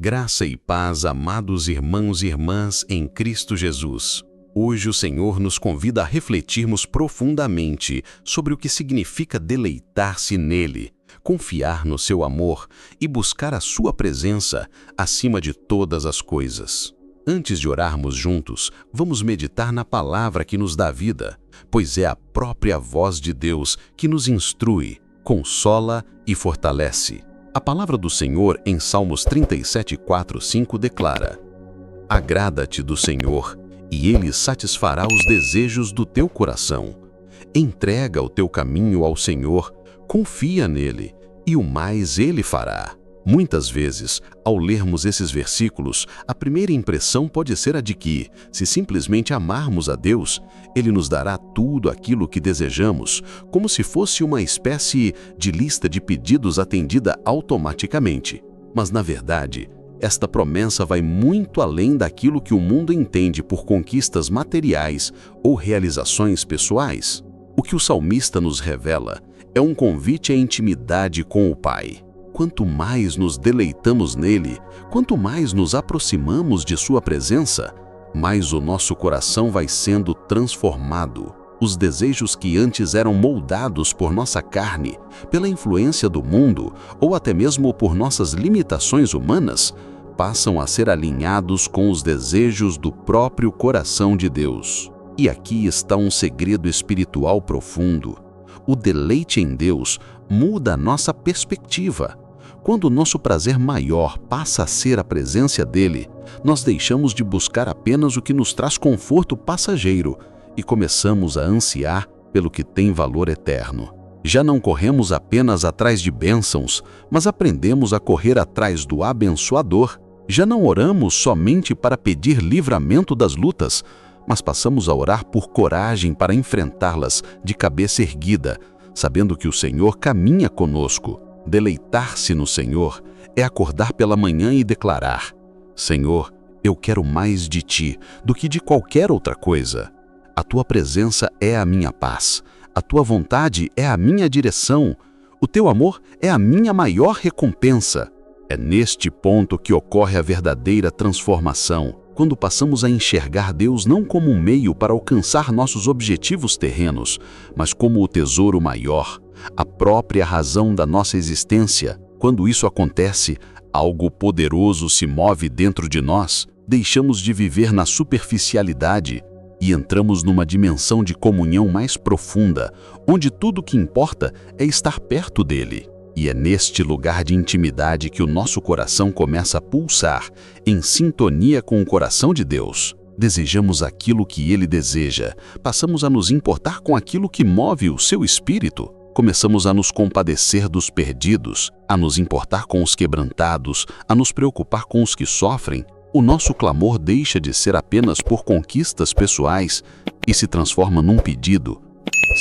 Graça e paz, amados irmãos e irmãs em Cristo Jesus. Hoje o Senhor nos convida a refletirmos profundamente sobre o que significa deleitar-se nele, confiar no seu amor e buscar a sua presença acima de todas as coisas. Antes de orarmos juntos, vamos meditar na palavra que nos dá vida, pois é a própria voz de Deus que nos instrui, consola e fortalece. A palavra do Senhor em Salmos 37, 4, 5 declara: Agrada-te do Senhor, e Ele satisfará os desejos do teu coração. Entrega o teu caminho ao Senhor, confia nele, e o mais Ele fará. Muitas vezes, ao lermos esses versículos, a primeira impressão pode ser a de que, se simplesmente amarmos a Deus, Ele nos dará tudo aquilo que desejamos, como se fosse uma espécie de lista de pedidos atendida automaticamente. Mas, na verdade, esta promessa vai muito além daquilo que o mundo entende por conquistas materiais ou realizações pessoais. O que o salmista nos revela é um convite à intimidade com o Pai. Quanto mais nos deleitamos nele, quanto mais nos aproximamos de sua presença, mais o nosso coração vai sendo transformado. Os desejos que antes eram moldados por nossa carne, pela influência do mundo ou até mesmo por nossas limitações humanas, passam a ser alinhados com os desejos do próprio coração de Deus. E aqui está um segredo espiritual profundo. O deleite em Deus muda a nossa perspectiva. Quando o nosso prazer maior passa a ser a presença dele, nós deixamos de buscar apenas o que nos traz conforto passageiro e começamos a ansiar pelo que tem valor eterno. Já não corremos apenas atrás de bênçãos, mas aprendemos a correr atrás do abençoador. Já não oramos somente para pedir livramento das lutas, mas passamos a orar por coragem para enfrentá-las de cabeça erguida, sabendo que o Senhor caminha conosco. Deleitar-se no Senhor é acordar pela manhã e declarar: Senhor, eu quero mais de Ti do que de qualquer outra coisa. A Tua presença é a minha paz, a Tua vontade é a minha direção, o Teu amor é a minha maior recompensa. É neste ponto que ocorre a verdadeira transformação, quando passamos a enxergar Deus não como um meio para alcançar nossos objetivos terrenos, mas como o tesouro maior, a própria razão da nossa existência. Quando isso acontece, algo poderoso se move dentro de nós, deixamos de viver na superficialidade e entramos numa dimensão de comunhão mais profunda, onde tudo o que importa é estar perto dele. E é neste lugar de intimidade que o nosso coração começa a pulsar, em sintonia com o coração de Deus. Desejamos aquilo que Ele deseja, passamos a nos importar com aquilo que move o seu espírito, começamos a nos compadecer dos perdidos, a nos importar com os quebrantados, a nos preocupar com os que sofrem. O nosso clamor deixa de ser apenas por conquistas pessoais e se transforma num pedido: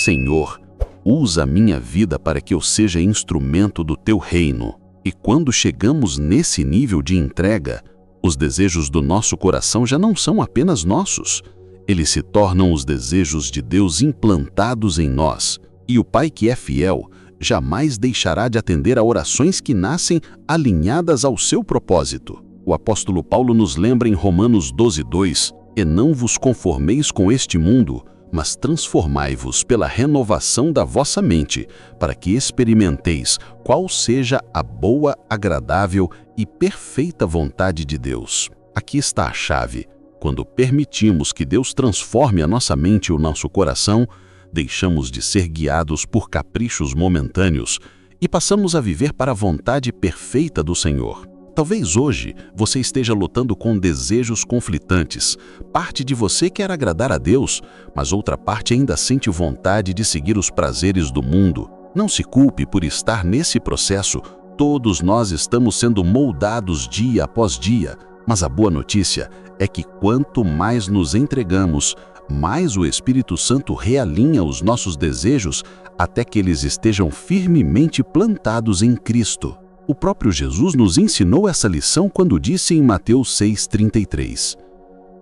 Senhor, usa a minha vida para que eu seja instrumento do Teu reino. E quando chegamos nesse nível de entrega, os desejos do nosso coração já não são apenas nossos. Eles se tornam os desejos de Deus implantados em nós. E o Pai que é fiel jamais deixará de atender a orações que nascem alinhadas ao seu propósito. O apóstolo Paulo nos lembra em Romanos 12:2: E não vos conformeis com este mundo, mas transformai-vos pela renovação da vossa mente, para que experimenteis qual seja a boa, agradável e perfeita vontade de Deus. Aqui está a chave. Quando permitimos que Deus transforme a nossa mente e o nosso coração, deixamos de ser guiados por caprichos momentâneos e passamos a viver para a vontade perfeita do Senhor. Talvez hoje você esteja lutando com desejos conflitantes. Parte de você quer agradar a Deus, mas outra parte ainda sente vontade de seguir os prazeres do mundo. Não se culpe por estar nesse processo. Todos nós estamos sendo moldados dia após dia. Mas a boa notícia é que quanto mais nos entregamos, mais o Espírito Santo realinha os nossos desejos até que eles estejam firmemente plantados em Cristo. O próprio Jesus nos ensinou essa lição quando disse em Mateus 6,33: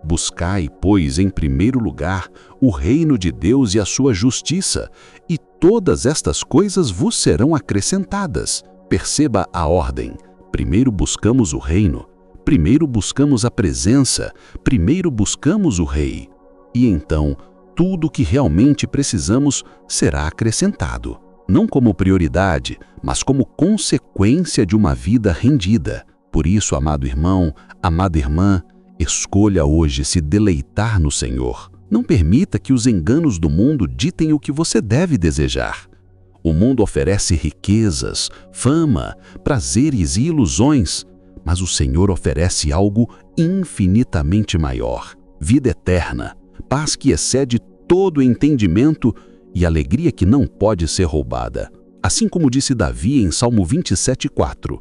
Buscai, pois, em primeiro lugar o reino de Deus e a sua justiça, e todas estas coisas vos serão acrescentadas. Perceba a ordem. Primeiro buscamos o reino, Primeiro buscamos a presença, primeiro buscamos o Rei. E então, tudo o que realmente precisamos será acrescentado. Não como prioridade, mas como consequência de uma vida rendida. Por isso, amado irmão, amada irmã, escolha hoje se deleitar no Senhor. Não permita que os enganos do mundo ditem o que você deve desejar. O mundo oferece riquezas, fama, prazeres e ilusões, mas o Senhor oferece algo infinitamente maior: vida eterna, paz que excede todo entendimento e alegria que não pode ser roubada. Assim como disse Davi em Salmo 27:4,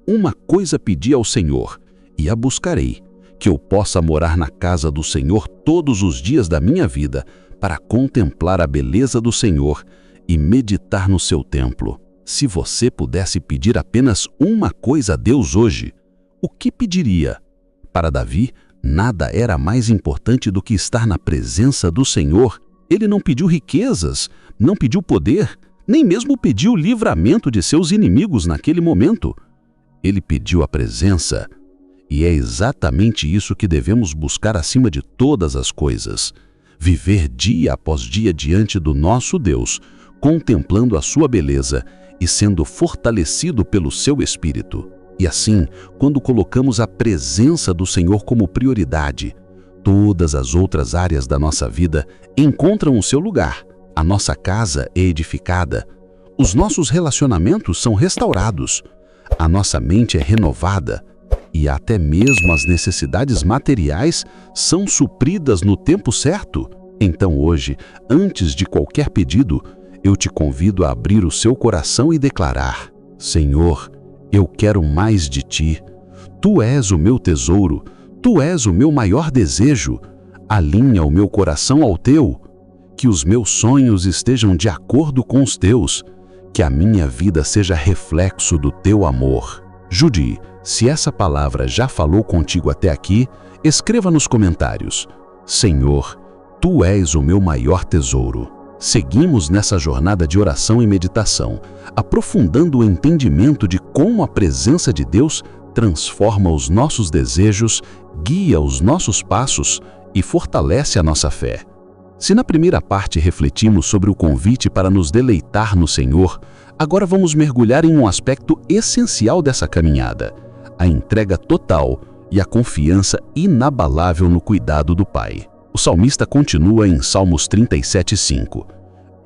uma coisa pedi ao Senhor, e a buscarei, que eu possa morar na casa do Senhor todos os dias da minha vida, para contemplar a beleza do Senhor e meditar no seu templo. Se você pudesse pedir apenas uma coisa a Deus hoje, o que pediria? Para Davi, nada era mais importante do que estar na presença do Senhor. Ele não pediu riquezas, não pediu poder, nem mesmo pediu o livramento de seus inimigos naquele momento. Ele pediu a presença. E é exatamente isso que devemos buscar acima de todas as coisas. Viver dia após dia diante do nosso Deus, contemplando a sua beleza e sendo fortalecido pelo seu Espírito. E assim, quando colocamos a presença do Senhor como prioridade, todas as outras áreas da nossa vida encontram o seu lugar. A nossa casa é edificada, os nossos relacionamentos são restaurados, a nossa mente é renovada e até mesmo as necessidades materiais são supridas no tempo certo. Então hoje, antes de qualquer pedido, eu te convido a abrir o seu coração e declarar: Senhor, eu quero mais de Ti. Tu és o meu tesouro, Tu és o meu maior desejo. Alinha o meu coração ao Teu. Que os meus sonhos estejam de acordo com os Teus. Que a minha vida seja reflexo do Teu amor. Judy, se essa palavra já falou contigo até aqui, escreva nos comentários: Senhor, Tu és o meu maior tesouro. Seguimos nessa jornada de oração e meditação, aprofundando o entendimento de como a presença de Deus transforma os nossos desejos, guia os nossos passos e fortalece a nossa fé. Se na primeira parte refletimos sobre o convite para nos deleitar no Senhor, agora vamos mergulhar em um aspecto essencial dessa caminhada: a entrega total e a confiança inabalável no cuidado do Pai. O salmista continua em Salmos 37:5.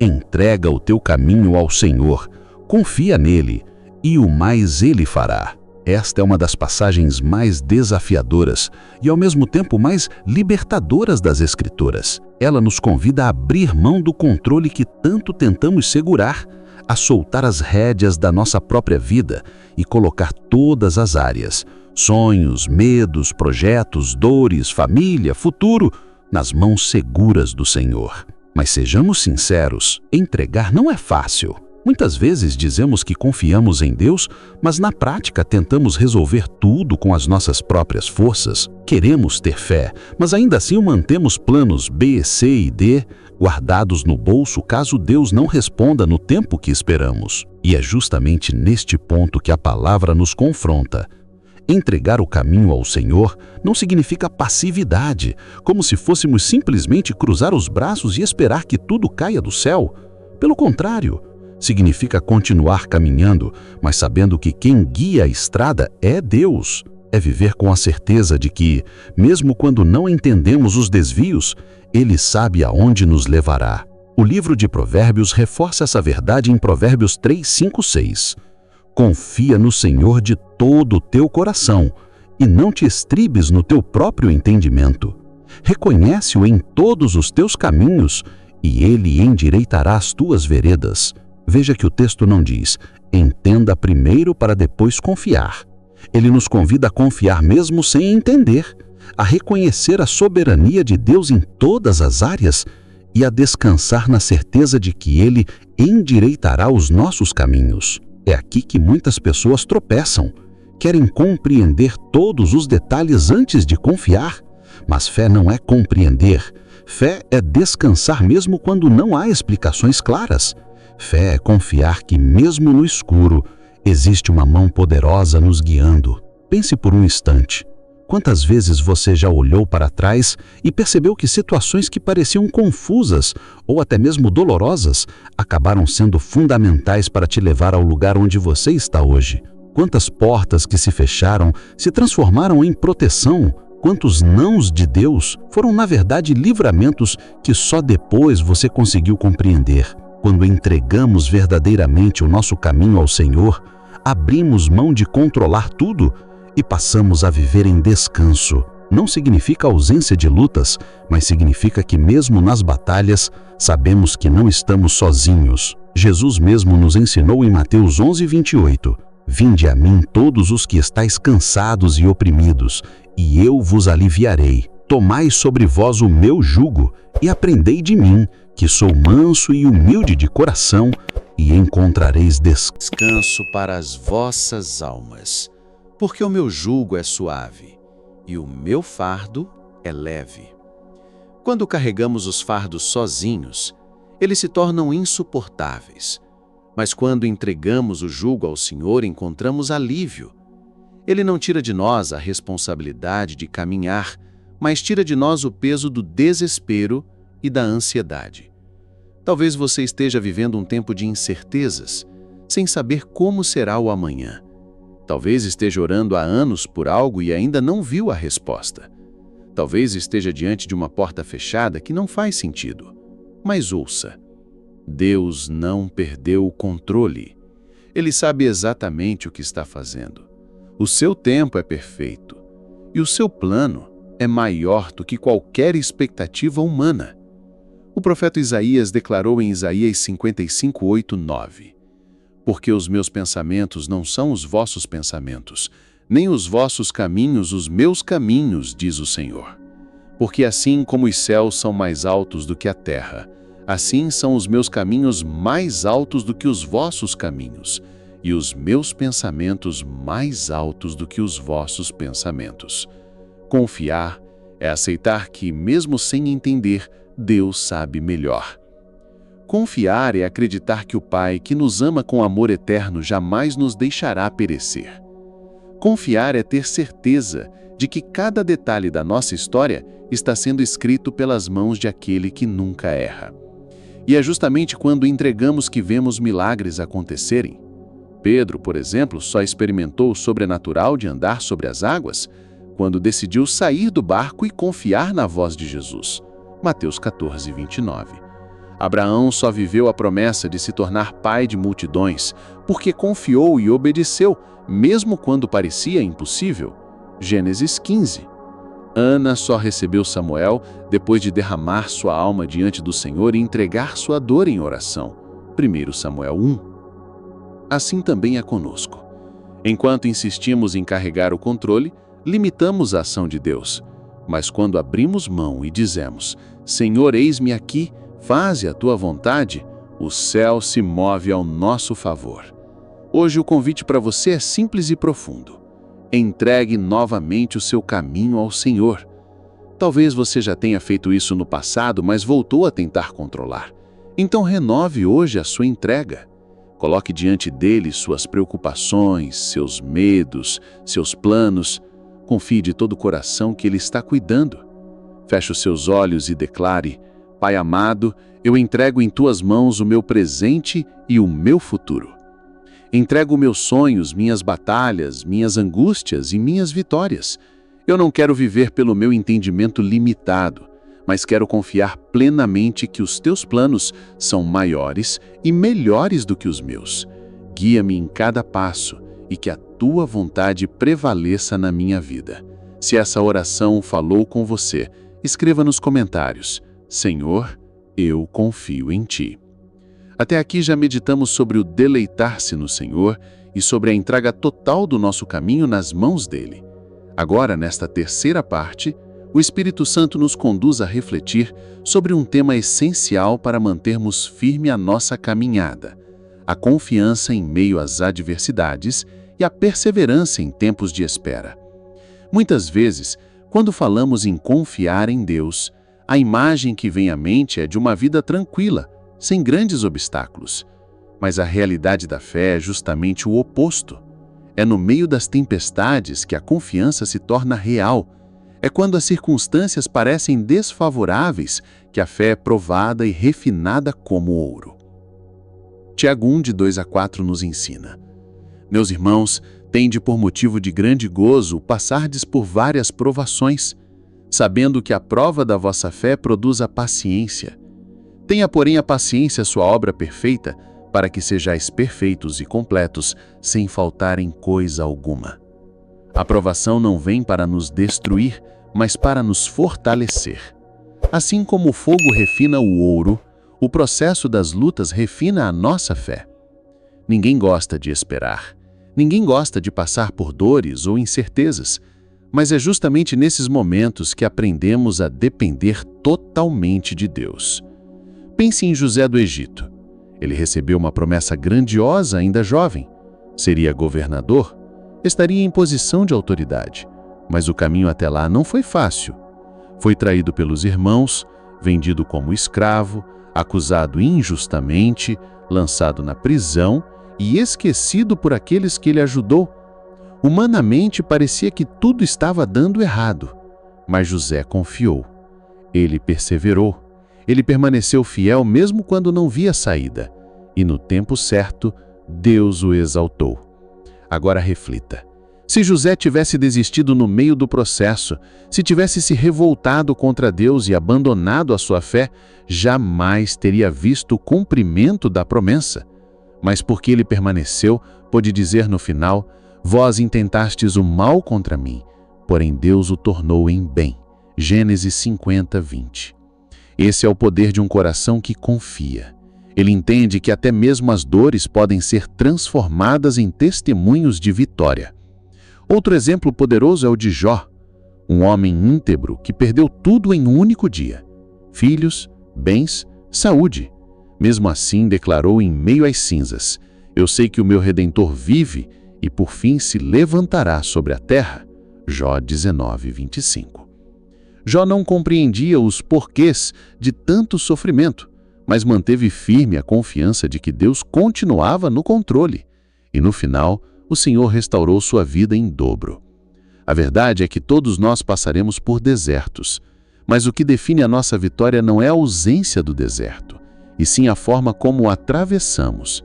Entrega o teu caminho ao Senhor, confia nele, e o mais ele fará. Esta é uma das passagens mais desafiadoras e ao mesmo tempo mais libertadoras das Escrituras. Ela nos convida a abrir mão do controle que tanto tentamos segurar, a soltar as rédeas da nossa própria vida e colocar todas as áreas, sonhos, medos, projetos, dores, família, futuro, nas mãos seguras do Senhor. Mas sejamos sinceros, entregar não é fácil. Muitas vezes dizemos que confiamos em Deus, mas na prática tentamos resolver tudo com as nossas próprias forças. Queremos ter fé, mas ainda assim mantemos planos B, C e D guardados no bolso caso Deus não responda no tempo que esperamos. E é justamente neste ponto que a palavra nos confronta. Entregar o caminho ao Senhor não significa passividade, como se fôssemos simplesmente cruzar os braços e esperar que tudo caia do céu. Pelo contrário, significa continuar caminhando, mas sabendo que quem guia a estrada é Deus. É viver com a certeza de que, mesmo quando não entendemos os desvios, Ele sabe aonde nos levará. O livro de Provérbios reforça essa verdade em Provérbios 3, 5, 6. Confia no Senhor de todo o teu coração e não te estribes no teu próprio entendimento. Reconhece-o em todos os teus caminhos e Ele endireitará as tuas veredas. Veja que o texto não diz: entenda primeiro para depois confiar. Ele nos convida a confiar mesmo sem entender, a reconhecer a soberania de Deus em todas as áreas e a descansar na certeza de que Ele endireitará os nossos caminhos. É aqui que muitas pessoas tropeçam. Querem compreender todos os detalhes antes de confiar, mas fé não é compreender. Fé é descansar mesmo quando não há explicações claras. Fé é confiar que, mesmo no escuro, existe uma mão poderosa nos guiando. Pense por um instante. Quantas vezes você já olhou para trás e percebeu que situações que pareciam confusas ou até mesmo dolorosas acabaram sendo fundamentais para te levar ao lugar onde você está hoje? Quantas portas que se fecharam se transformaram em proteção? Quantos nãos de Deus foram, na verdade, livramentos que só depois você conseguiu compreender? Quando entregamos verdadeiramente o nosso caminho ao Senhor, abrimos mão de controlar tudo e passamos a viver em descanso. Não significa ausência de lutas, mas significa que mesmo nas batalhas, sabemos que não estamos sozinhos. Jesus mesmo nos ensinou em Mateus 11:28, Vinde a mim todos os que estáis cansados e oprimidos, e eu vos aliviarei. Tomai sobre vós o meu jugo e aprendei de mim, que sou manso e humilde de coração, e encontrareis descanso para as vossas almas. Porque o meu jugo é suave e o meu fardo é leve. Quando carregamos os fardos sozinhos, eles se tornam insuportáveis. Mas quando entregamos o jugo ao Senhor, encontramos alívio. Ele não tira de nós a responsabilidade de caminhar, mas tira de nós o peso do desespero e da ansiedade. Talvez você esteja vivendo um tempo de incertezas, sem saber como será o amanhã. Talvez esteja orando há anos por algo e ainda não viu a resposta. Talvez esteja diante de uma porta fechada que não faz sentido. Mas ouça, Deus não perdeu o controle. Ele sabe exatamente o que está fazendo. O seu tempo é perfeito e o seu plano é maior do que qualquer expectativa humana. O profeta Isaías declarou em Isaías 55:8-9, Porque os meus pensamentos não são os vossos pensamentos, nem os vossos caminhos os meus caminhos, diz o Senhor. Porque assim como os céus são mais altos do que a terra, assim são os meus caminhos mais altos do que os vossos caminhos, e os meus pensamentos mais altos do que os vossos pensamentos. Confiar é aceitar que, mesmo sem entender, Deus sabe melhor. Confiar é acreditar que o Pai, que nos ama com amor eterno, jamais nos deixará perecer. Confiar é ter certeza de que cada detalhe da nossa história está sendo escrito pelas mãos de aquele que nunca erra. E é justamente quando entregamos que vemos milagres acontecerem. Pedro, por exemplo, só experimentou o sobrenatural de andar sobre as águas quando decidiu sair do barco e confiar na voz de Jesus. Mateus 14:29. Abraão só viveu a promessa de se tornar pai de multidões porque confiou e obedeceu, mesmo quando parecia impossível. Gênesis 15. Ana só recebeu Samuel depois de derramar sua alma diante do Senhor e entregar sua dor em oração. 1 Samuel 1. Assim também é conosco. Enquanto insistimos em carregar o controle, limitamos a ação de Deus. Mas quando abrimos mão e dizemos, Senhor, eis-me aqui, faze a tua vontade, o céu se move ao nosso favor. Hoje o convite para você é simples e profundo. Entregue novamente o seu caminho ao Senhor. Talvez você já tenha feito isso no passado, mas voltou a tentar controlar. Então renove hoje a sua entrega. Coloque diante dele suas preocupações, seus medos, seus planos. Confie de todo o coração que ele está cuidando. Feche os seus olhos e declare, Pai amado, eu entrego em tuas mãos o meu presente e o meu futuro. Entrego meus sonhos, minhas batalhas, minhas angústias e minhas vitórias. Eu não quero viver pelo meu entendimento limitado, mas quero confiar plenamente que os teus planos são maiores e melhores do que os meus. Guia-me em cada passo e que a tua vontade prevaleça na minha vida. Se essa oração falou com você, escreva nos comentários, Senhor, eu confio em ti. Até aqui já meditamos sobre o deleitar-se no Senhor e sobre a entrega total do nosso caminho nas mãos dele. Agora, nesta terceira parte, o Espírito Santo nos conduz a refletir sobre um tema essencial para mantermos firme a nossa caminhada, a confiança em meio às adversidades e a perseverança em tempos de espera. Muitas vezes, quando falamos em confiar em Deus, a imagem que vem à mente é de uma vida tranquila, sem grandes obstáculos. Mas a realidade da fé é justamente o oposto. É no meio das tempestades que a confiança se torna real. É quando as circunstâncias parecem desfavoráveis que a fé é provada e refinada como ouro. Tiago 1, de 2 a 4 nos ensina: Meus irmãos, tende por motivo de grande gozo passardes por várias provações, sabendo que a prova da vossa fé produz a paciência. Tenha, porém, a paciência sua obra perfeita, para que sejais perfeitos e completos, sem faltar em coisa alguma. A provação não vem para nos destruir, mas para nos fortalecer. Assim como o fogo refina o ouro, o processo das lutas refina a nossa fé. Ninguém gosta de esperar. Ninguém gosta de passar por dores ou incertezas, mas é justamente nesses momentos que aprendemos a depender totalmente de Deus. Pense em José do Egito. Ele recebeu uma promessa grandiosa ainda jovem. Seria governador, estaria em posição de autoridade, mas o caminho até lá não foi fácil. Foi traído pelos irmãos, vendido como escravo, acusado injustamente, lançado na prisão e esquecido por aqueles que ele ajudou. Humanamente parecia que tudo estava dando errado, mas José confiou. Ele perseverou. Ele permaneceu fiel mesmo quando não via saída, e no tempo certo, Deus o exaltou. Agora reflita. Se José tivesse desistido no meio do processo, se tivesse se revoltado contra Deus e abandonado a sua fé, jamais teria visto o cumprimento da promessa. Mas porque ele permaneceu, pôde dizer no final: Vós intentastes o mal contra mim, porém Deus o tornou em bem. Gênesis 50, 20. Esse é o poder de um coração que confia. Ele entende que até mesmo as dores podem ser transformadas em testemunhos de vitória. Outro exemplo poderoso é o de Jó, um homem íntegro que perdeu tudo em um único dia: filhos, bens, saúde. Mesmo assim, declarou em meio às cinzas: Eu sei que o meu Redentor vive e por fim se levantará sobre a terra. Jó 19, 25. Jó não compreendia os porquês de tanto sofrimento, mas manteve firme a confiança de que Deus continuava no controle. E no final, o Senhor restaurou sua vida em dobro. A verdade é que todos nós passaremos por desertos, mas o que define a nossa vitória não é a ausência do deserto, e sim a forma como o atravessamos.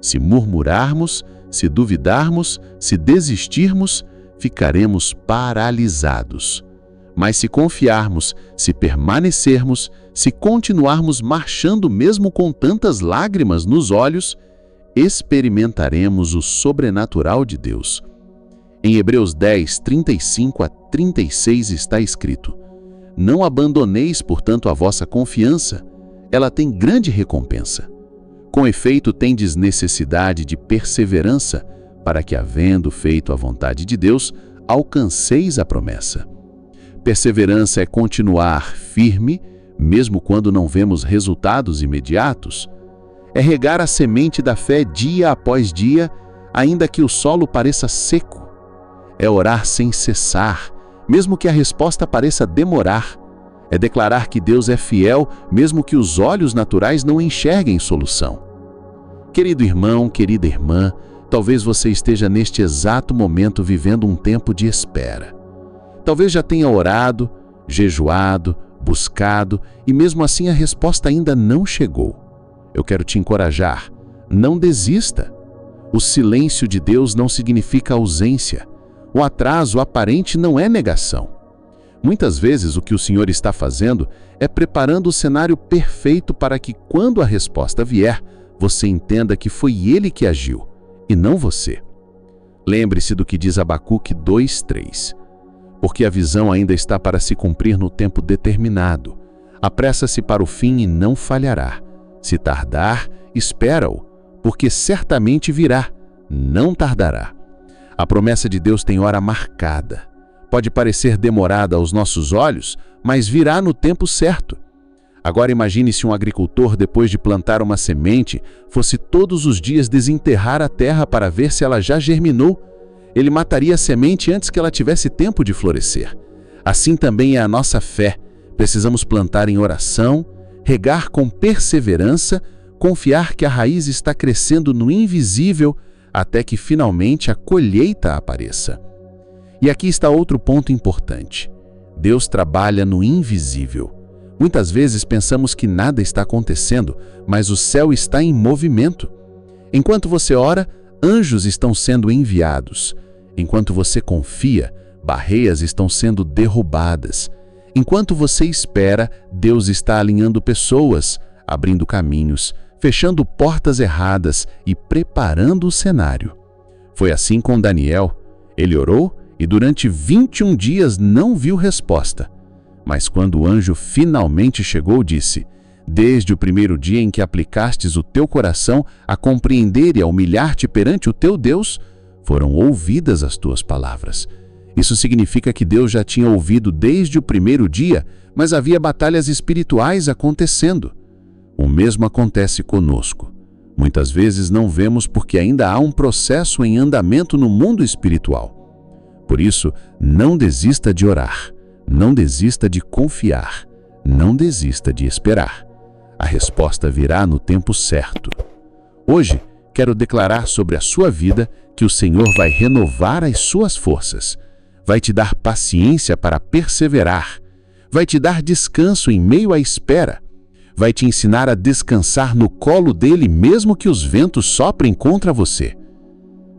Se murmurarmos, se duvidarmos, se desistirmos, ficaremos paralisados. Mas se confiarmos, se permanecermos, se continuarmos marchando mesmo com tantas lágrimas nos olhos, experimentaremos o sobrenatural de Deus. Em Hebreus 10, 35 a 36 está escrito: Não abandoneis, portanto, a vossa confiança, ela tem grande recompensa. Com efeito, tendes necessidade de perseverança, para que, havendo feito a vontade de Deus, alcanceis a promessa. Perseverança é continuar firme, mesmo quando não vemos resultados imediatos. É regar a semente da fé dia após dia, ainda que o solo pareça seco. É orar sem cessar, mesmo que a resposta pareça demorar. É declarar que Deus é fiel, mesmo que os olhos naturais não enxerguem solução. Querido irmão, querida irmã, talvez você esteja neste exato momento vivendo um tempo de espera. Talvez já tenha orado, jejuado, buscado, e mesmo assim a resposta ainda não chegou. Eu quero te encorajar. Não desista. O silêncio de Deus não significa ausência. O atraso aparente não é negação. Muitas vezes o que o Senhor está fazendo é preparando o cenário perfeito para que, quando a resposta vier, você entenda que foi Ele que agiu, e não você. Lembre-se do que diz Abacuque 2:3. Porque a visão ainda está para se cumprir no tempo determinado. Apressa-se para o fim e não falhará. Se tardar, espera-o, porque certamente virá, não tardará. A promessa de Deus tem hora marcada. Pode parecer demorada aos nossos olhos, mas virá no tempo certo. Agora imagine se um agricultor, depois de plantar uma semente, fosse todos os dias desenterrar a terra para ver se ela já germinou. Ele mataria a semente antes que ela tivesse tempo de florescer. Assim também é a nossa fé. Precisamos plantar em oração, regar com perseverança, confiar que a raiz está crescendo no invisível, até que finalmente a colheita apareça. E aqui está outro ponto importante. Deus trabalha no invisível. Muitas vezes pensamos que nada está acontecendo, mas o céu está em movimento. Enquanto você ora, anjos estão sendo enviados. Enquanto você confia, barreiras estão sendo derrubadas. Enquanto você espera, Deus está alinhando pessoas, abrindo caminhos, fechando portas erradas e preparando o cenário. Foi assim com Daniel. Ele orou e durante 21 dias não viu resposta. Mas quando o anjo finalmente chegou, disse: desde o primeiro dia em que aplicastes o teu coração a compreender e a humilhar-te perante o teu Deus, foram ouvidas as tuas palavras. Isso significa que Deus já tinha ouvido desde o primeiro dia, mas havia batalhas espirituais acontecendo. O mesmo acontece conosco. Muitas vezes não vemos porque ainda há um processo em andamento no mundo espiritual. Por isso, não desista de orar, não desista de confiar, não desista de esperar. A resposta virá no tempo certo. Hoje, quero declarar sobre a sua vida que o Senhor vai renovar as suas forças, vai te dar paciência para perseverar, vai te dar descanso em meio à espera, vai te ensinar a descansar no colo dele mesmo que os ventos soprem contra você.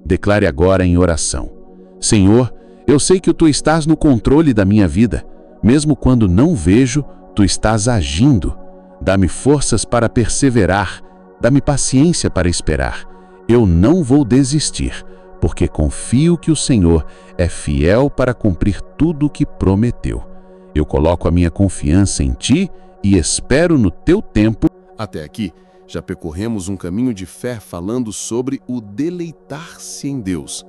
Declare agora em oração: Senhor, eu sei que tu estás no controle da minha vida. Mesmo quando não vejo, tu estás agindo. Dá-me forças para perseverar, dá-me paciência para esperar. Eu não vou desistir, porque confio que o Senhor é fiel para cumprir tudo o que prometeu. Eu coloco a minha confiança em ti e espero no teu tempo. Até aqui, já percorremos um caminho de fé falando sobre o deleitar-se em Deus,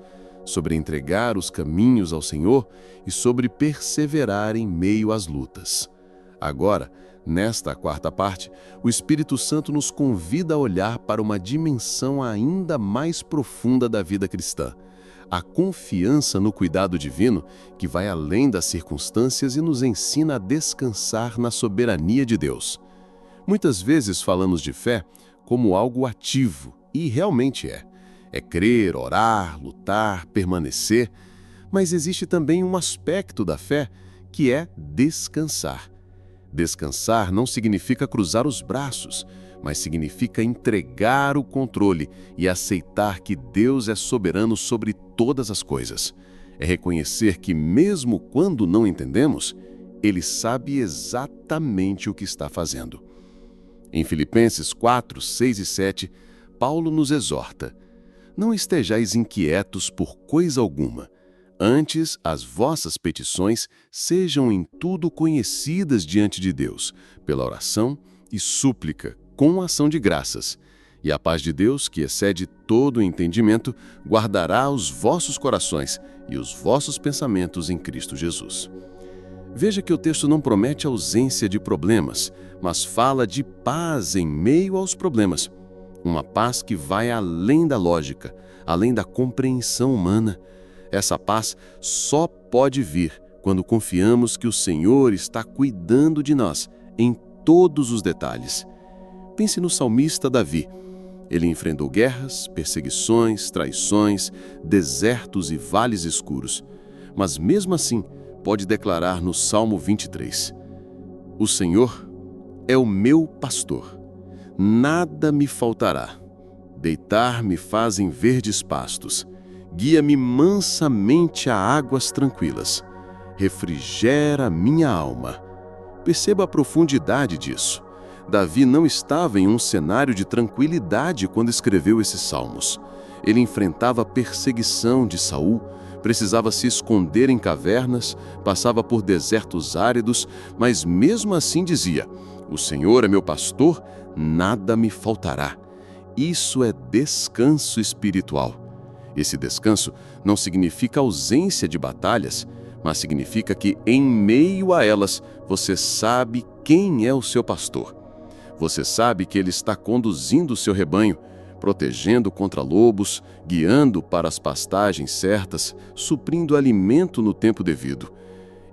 sobre entregar os caminhos ao Senhor e sobre perseverar em meio às lutas. Agora, nesta quarta parte, o Espírito Santo nos convida a olhar para uma dimensão ainda mais profunda da vida cristã, a confiança no cuidado divino que vai além das circunstâncias e nos ensina a descansar na soberania de Deus. Muitas vezes falamos de fé como algo ativo, e realmente é. É crer, orar, lutar, permanecer, mas existe também um aspecto da fé que é descansar. Descansar não significa cruzar os braços, mas significa entregar o controle e aceitar que Deus é soberano sobre todas as coisas. É reconhecer que mesmo quando não entendemos, Ele sabe exatamente o que está fazendo. Em Filipenses 4, 6 e 7, Paulo nos exorta: não estejais inquietos por coisa alguma. Antes, as vossas petições sejam em tudo conhecidas diante de Deus, pela oração e súplica, com ação de graças. E a paz de Deus, que excede todo o entendimento, guardará os vossos corações e os vossos pensamentos em Cristo Jesus. Veja que o texto não promete ausência de problemas, mas fala de paz em meio aos problemas. Uma paz que vai além da lógica, além da compreensão humana. Essa paz só pode vir quando confiamos que o Senhor está cuidando de nós em todos os detalhes. Pense no salmista Davi. Ele enfrentou guerras, perseguições, traições, desertos e vales escuros. Mas mesmo assim, pode declarar no Salmo 23: o Senhor é o meu pastor. Nada me faltará. Deitar-me faz em verdes pastos. Guia-me mansamente a águas tranquilas. Refrigera minha alma. Perceba a profundidade disso. Davi não estava em um cenário de tranquilidade quando escreveu esses salmos. Ele enfrentava a perseguição de Saul, precisava se esconder em cavernas, passava por desertos áridos, mas mesmo assim dizia: o Senhor é meu pastor, nada me faltará. Isso é descanso espiritual. Esse descanso não significa ausência de batalhas, mas significa que, em meio a elas, você sabe quem é o seu pastor. Você sabe que ele está conduzindo o seu rebanho, protegendo contra lobos, guiando para as pastagens certas, suprindo alimento no tempo devido.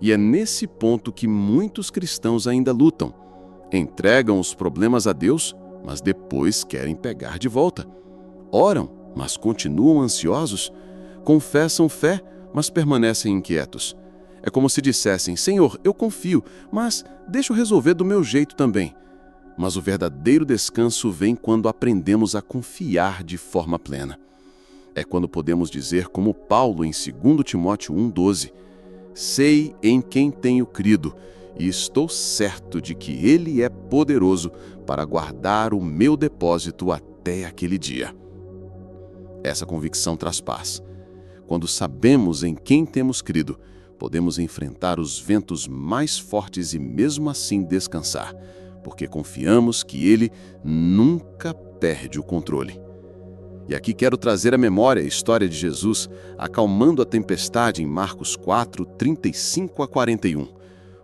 E é nesse ponto que muitos cristãos ainda lutam. Entregam os problemas a Deus, mas depois querem pegar de volta. Oram, mas continuam ansiosos? Confessam fé, mas permanecem inquietos. É como se dissessem: Senhor, eu confio, mas deixa eu resolver do meu jeito também. Mas o verdadeiro descanso vem quando aprendemos a confiar de forma plena. É quando podemos dizer, como Paulo em 2 Timóteo 1,12: sei em quem tenho crido, e estou certo de que Ele é poderoso para guardar o meu depósito até aquele dia. Essa convicção traz paz. Quando sabemos em quem temos crido, podemos enfrentar os ventos mais fortes e mesmo assim descansar, porque confiamos que Ele nunca perde o controle. E aqui quero trazer à memória a história de Jesus acalmando a tempestade em Marcos 4, 35 a 41.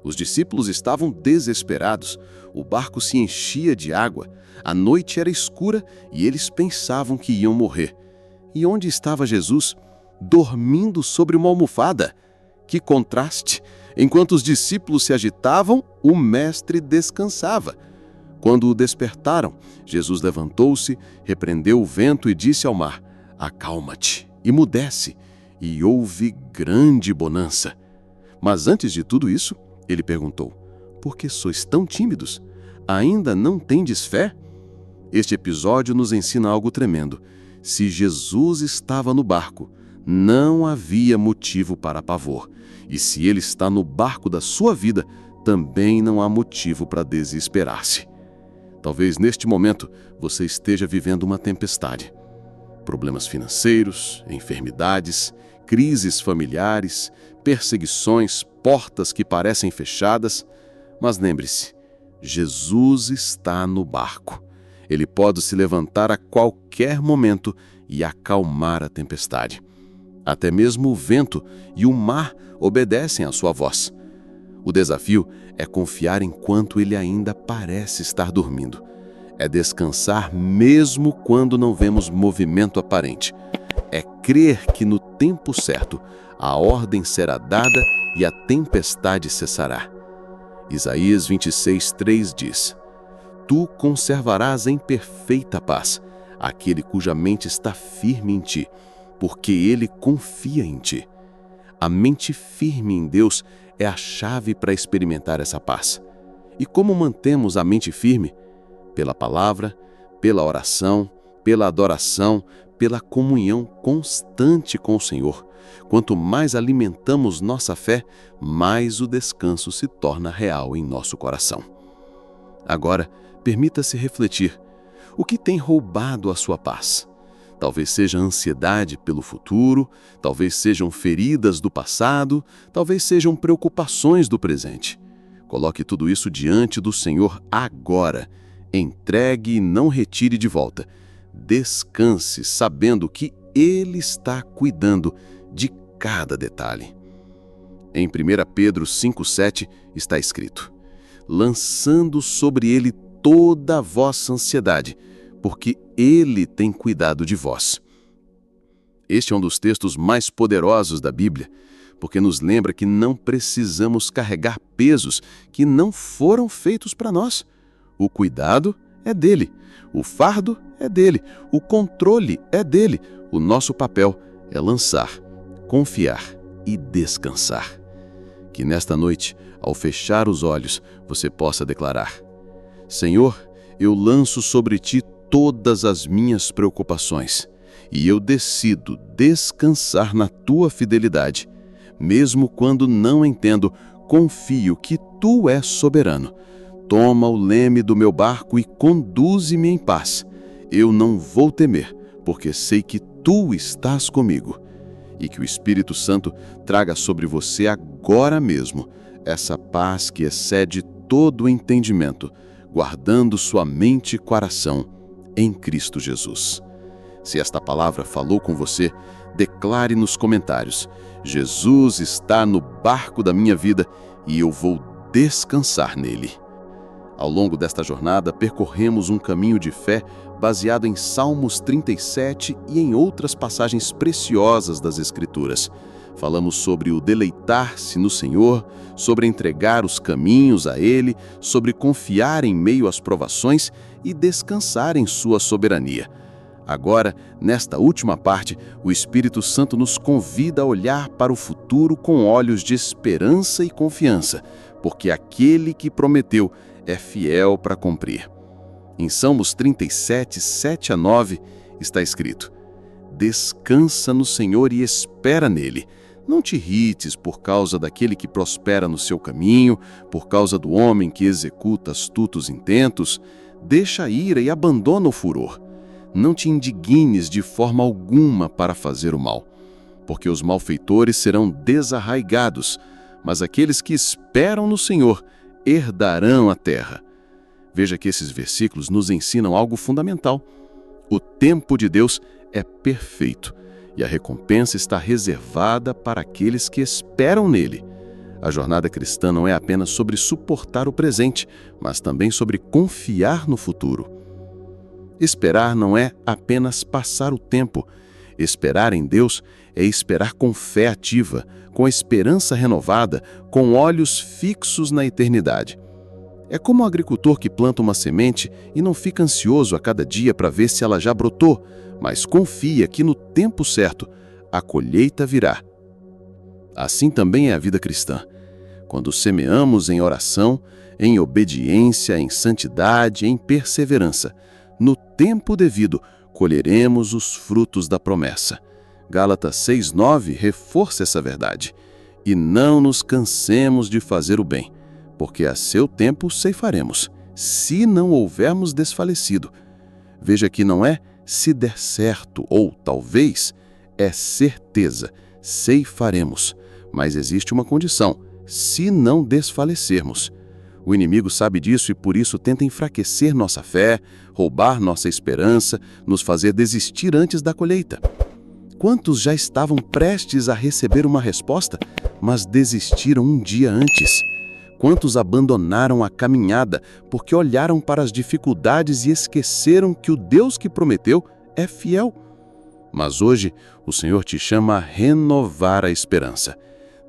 Os discípulos estavam desesperados, o barco se enchia de água, a noite era escura e eles pensavam que iam morrer. E onde estava Jesus? Dormindo sobre uma almofada. Que contraste! Enquanto os discípulos se agitavam, o mestre descansava. Quando o despertaram, Jesus levantou-se, repreendeu o vento e disse ao mar: acalma-te, emudece. E houve grande bonança. Mas antes de tudo isso, ele perguntou: por que sois tão tímidos? Ainda não tendes fé? Este episódio nos ensina algo tremendo. Se Jesus estava no barco, não havia motivo para pavor. E se Ele está no barco da sua vida, também não há motivo para desesperar-se. Talvez neste momento você esteja vivendo uma tempestade. Problemas financeiros, enfermidades, crises familiares, perseguições, portas que parecem fechadas. Mas lembre-se, Jesus está no barco. Ele pode se levantar a qualquer momento e acalmar a tempestade. Até mesmo o vento e o mar obedecem à sua voz. O desafio é confiar enquanto ele ainda parece estar dormindo. É descansar mesmo quando não vemos movimento aparente. É crer que no tempo certo a ordem será dada e a tempestade cessará. Isaías 26:3 diz: tu conservarás em perfeita paz aquele cuja mente está firme em ti, porque ele confia em ti. A mente firme em Deus é a chave para experimentar essa paz. E como mantemos a mente firme? Pela palavra, pela oração, pela adoração, pela comunhão constante com o Senhor. Quanto mais alimentamos nossa fé, mais o descanso se torna real em nosso coração. Agora, permita-se refletir. O que tem roubado a sua paz? Talvez seja ansiedade pelo futuro, talvez sejam feridas do passado, talvez sejam preocupações do presente. Coloque tudo isso diante do Senhor agora. Entregue e não retire de volta. Descanse sabendo que Ele está cuidando de cada detalhe. Em 1 Pedro 5,7 está escrito: lançando sobre Ele toda a vossa ansiedade, porque Ele tem cuidado de vós. Este é um dos textos mais poderosos da Bíblia, porque nos lembra que não precisamos carregar pesos que não foram feitos para nós. O cuidado é dele, o fardo é dele, o controle é dele. O nosso papel é lançar, confiar e descansar. Que nesta noite, ao fechar os olhos, você possa declarar: Senhor, eu lanço sobre Ti todas as minhas preocupações e eu decido descansar na Tua fidelidade. Mesmo quando não entendo, confio que Tu és soberano. Toma o leme do meu barco e conduze-me em paz. Eu não vou temer, porque sei que Tu estás comigo. E que o Espírito Santo traga sobre você agora mesmo essa paz que excede todo o entendimento, guardando sua mente e coração em Cristo Jesus. Se esta palavra falou com você, declare nos comentários: Jesus está no barco da minha vida e eu vou descansar nele. Ao longo desta jornada, percorremos um caminho de fé baseado em Salmos 37 e em outras passagens preciosas das Escrituras. Falamos sobre o deleitar-se no Senhor, sobre entregar os caminhos a Ele, sobre confiar em meio às provações e descansar em sua soberania. Agora, nesta última parte, o Espírito Santo nos convida a olhar para o futuro com olhos de esperança e confiança, porque aquele que prometeu é fiel para cumprir. Em Salmos 37, 7-9, está escrito: Descansa no Senhor e espera nele. Não te irrites por causa daquele que prospera no seu caminho, por causa do homem que executa astutos intentos. Deixa a ira e abandona o furor. Não te indignes de forma alguma para fazer o mal, porque os malfeitores serão desarraigados, mas aqueles que esperam no Senhor herdarão a terra. Veja que esses versículos nos ensinam algo fundamental. O tempo de Deus é perfeito e a recompensa está reservada para aqueles que esperam nele. A jornada cristã não é apenas sobre suportar o presente, mas também sobre confiar no futuro. Esperar não é apenas passar o tempo. Esperar em Deus é esperar com fé ativa, com esperança renovada, com olhos fixos na eternidade. É como um agricultor que planta uma semente e não fica ansioso a cada dia para ver se ela já brotou, mas confia que no tempo certo a colheita virá. Assim também é a vida cristã. Quando semeamos em oração, em obediência, em santidade, em perseverança, no tempo devido, colheremos os frutos da promessa. Gálatas 6:9 reforça essa verdade. E não nos cansemos de fazer o bem, porque a seu tempo ceifaremos, se não houvermos desfalecido. Veja que não é se der certo ou talvez, é certeza, ceifaremos. Mas existe uma condição: se não desfalecermos. O inimigo sabe disso e por isso tenta enfraquecer nossa fé, roubar nossa esperança, nos fazer desistir antes da colheita. Quantos já estavam prestes a receber uma resposta, mas desistiram um dia antes? Quantos abandonaram a caminhada porque olharam para as dificuldades e esqueceram que o Deus que prometeu é fiel? Mas hoje o Senhor te chama a renovar a esperança.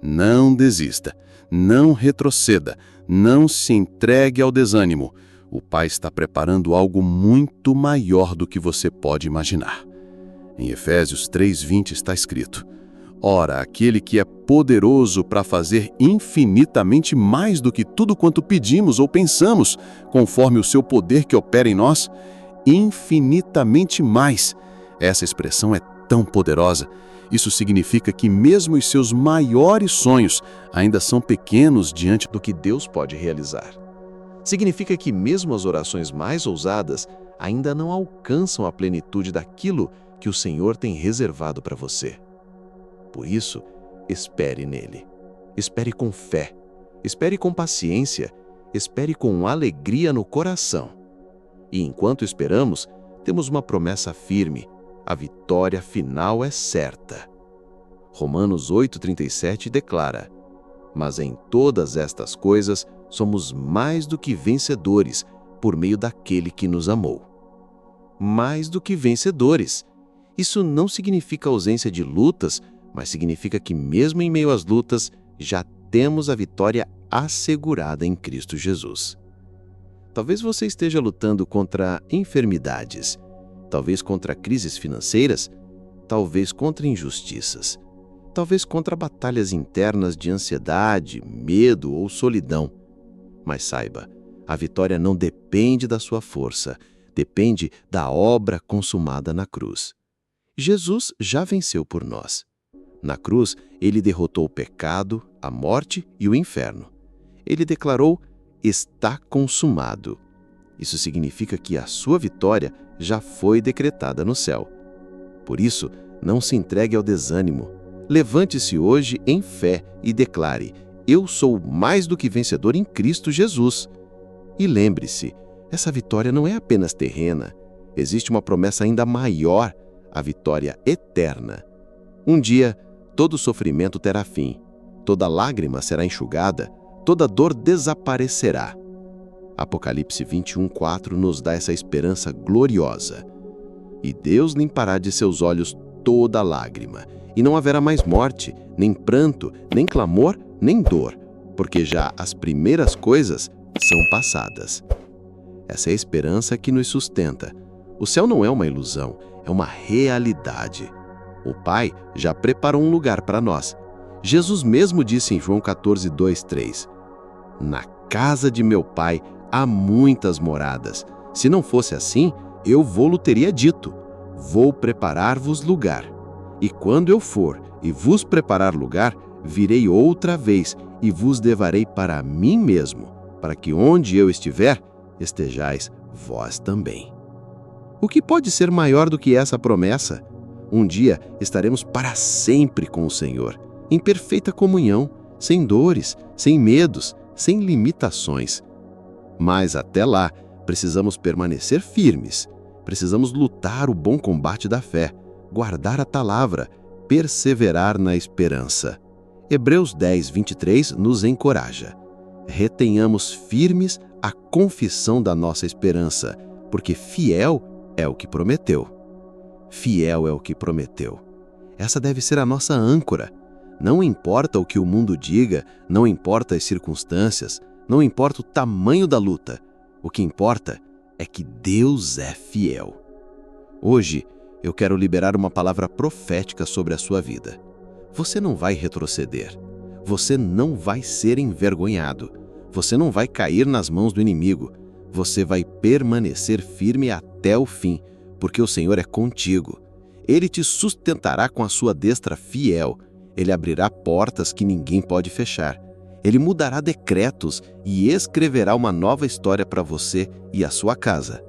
Não desista, não retroceda, não se entregue ao desânimo. O Pai está preparando algo muito maior do que você pode imaginar. Em Efésios 3:20 está escrito: Ora, aquele que é poderoso para fazer infinitamente mais do que tudo quanto pedimos ou pensamos, conforme o seu poder que opera em nós, infinitamente mais. Essa expressão é tão poderosa. Isso significa que mesmo os seus maiores sonhos ainda são pequenos diante do que Deus pode realizar. Significa que mesmo as orações mais ousadas ainda não alcançam a plenitude daquilo que o Senhor tem reservado para você. Por isso, espere nele. Espere com fé. Espere com paciência. Espere com alegria no coração. E enquanto esperamos, temos uma promessa firme. A vitória final é certa. Romanos 8:37 declara: Mas em todas estas coisas somos mais do que vencedores por meio daquele que nos amou. Mais do que vencedores. Isso não significa ausência de lutas, mas significa que mesmo em meio às lutas, já temos a vitória assegurada em Cristo Jesus. Talvez você esteja lutando contra enfermidades, talvez contra crises financeiras, talvez contra injustiças, talvez contra batalhas internas de ansiedade, medo ou solidão. Mas saiba, a vitória não depende da sua força, depende da obra consumada na cruz. Jesus já venceu por nós. Na cruz, ele derrotou o pecado, a morte e o inferno. Ele declarou: está consumado. Isso significa que a sua vitória já foi decretada no céu. Por isso, não se entregue ao desânimo. Levante-se hoje em fé e declare: eu sou mais do que vencedor em Cristo Jesus. E lembre-se, essa vitória não é apenas terrena. Existe uma promessa ainda maior, a vitória eterna. Um dia, todo sofrimento terá fim, toda lágrima será enxugada, toda dor desaparecerá. Apocalipse 21:4 nos dá essa esperança gloriosa. E Deus limpará de seus olhos toda lágrima, e não haverá mais morte, nem pranto, nem clamor, nem dor, porque já as primeiras coisas são passadas. Essa é a esperança que nos sustenta. O céu não é uma ilusão, é uma realidade. O Pai já preparou um lugar para nós. Jesus mesmo disse em João 14, 2, 3: Na casa de meu Pai há muitas moradas. Se não fosse assim, eu vou-lo teria dito: vou preparar-vos lugar. E quando eu for e vos preparar lugar, virei outra vez e vos levarei para mim mesmo, para que onde eu estiver, estejais vós também. O que pode ser maior do que essa promessa? Um dia estaremos para sempre com o Senhor, em perfeita comunhão, sem dores, sem medos, sem limitações. Mas até lá, precisamos permanecer firmes, precisamos lutar o bom combate da fé, guardar a palavra, perseverar na esperança. Hebreus 10, 23 nos encoraja. Retenhamos firmes a confissão da nossa esperança, porque fiel é o que prometeu. Fiel é o que prometeu. Essa deve ser a nossa âncora. Não importa o que o mundo diga, não importa as circunstâncias, não importa o tamanho da luta. O que importa é que Deus é fiel. Hoje, eu quero liberar uma palavra profética sobre a sua vida. Você não vai retroceder. Você não vai ser envergonhado. Você não vai cair nas mãos do inimigo. Você vai permanecer firme até o fim, porque o Senhor é contigo. Ele te sustentará com a sua destra fiel. Ele abrirá portas que ninguém pode fechar. Ele mudará decretos e escreverá uma nova história para você e a sua casa.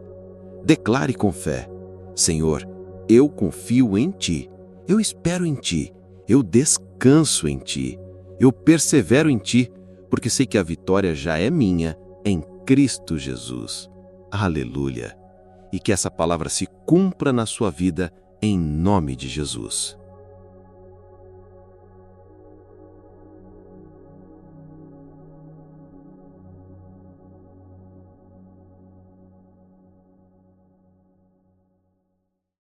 Declare com fé: Senhor, eu confio em Ti. Eu espero em Ti. Eu descanso em Ti. Eu persevero em Ti, porque sei que a vitória já é minha em Cristo Jesus. Aleluia! E que essa palavra se cumpra na sua vida em nome de Jesus.